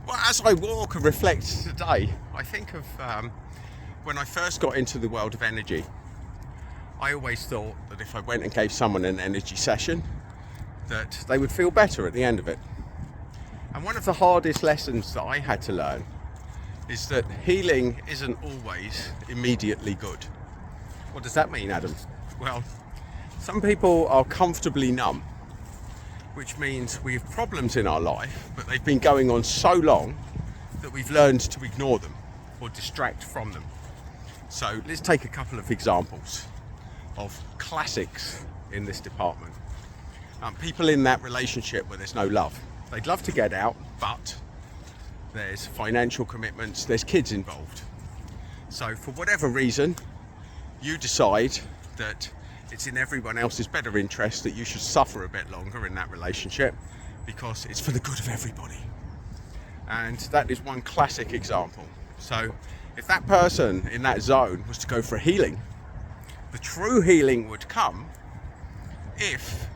Well, as I walk and reflect today, I think of when I first got into the world of energy. I always thought that if I went and gave someone an energy session, that they would feel better at the end of it. And one of the hardest lessons that I had to learn is that healing isn't always immediately good. What does that mean, Adam? Well, some people are comfortably numb, which means we have problems in our life, but they've been going on so long that we've learned to ignore them or distract from them. So let's take a couple of examples of classics in this department. People in that relationship where there's no love. They'd love to get out, but there's financial commitments, there's kids involved. So for whatever reason, you decide that it's in everyone else's better interest that you should suffer a bit longer in that relationship because it's for the good of everybody. And that is one classic example. So if that person in that zone was to go for a healing, the true healing would come if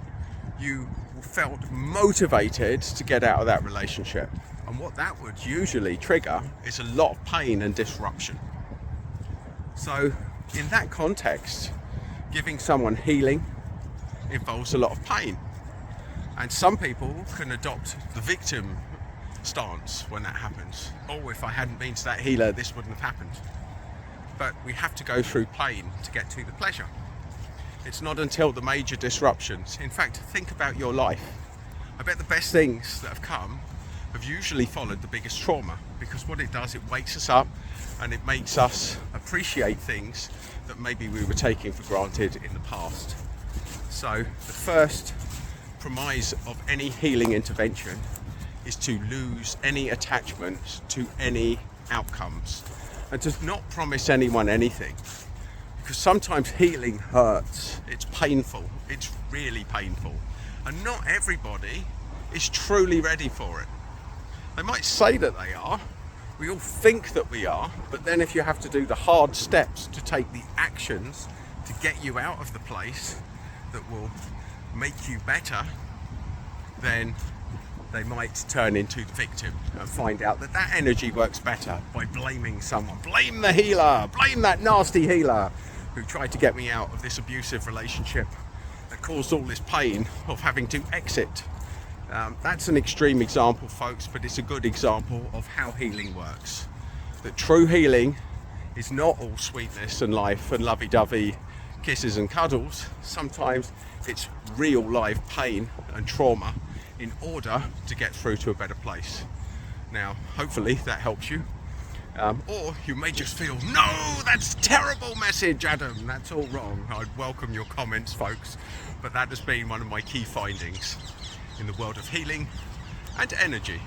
you felt motivated to get out of that relationship. And what that would usually trigger is a lot of pain and disruption. So in that context, giving someone healing involves a lot of pain. And some people can adopt the victim stance when that happens. Oh, if I hadn't been to that healer, this wouldn't have happened. But we have to go through pain to get to the pleasure. It's not until the major disruptions. In fact, think about your life. I bet the best things that have come have usually followed the biggest trauma, because what it does, it wakes us up and it makes us appreciate things that maybe we were taking for granted in the past. So the first premise of any healing intervention is to lose any attachment to any outcomes and to not promise anyone anything, because sometimes healing hurts, it's painful, it's really painful, and not everybody is truly ready for it. They might say that they are, we all think that we are, but then if you have to do the hard steps to take the actions to get you out of the place that will make you better, then they might turn into the victim and find out that that energy works better by blaming someone. Blame the healer, blame that nasty healer who tried to get me out of this abusive relationship that caused all this pain of having to exit. That's an extreme example, folks, but it's a good example of how healing works. That true healing is not all sweetness and life and lovey-dovey kisses and cuddles. Sometimes it's real live pain and trauma in order to get through to a better place. Now, hopefully that helps you. Or you may just feel, no, that's a terrible message, Adam, that's all wrong. I'd welcome your comments, folks, but that has been one of my key findings in the world of healing and energy.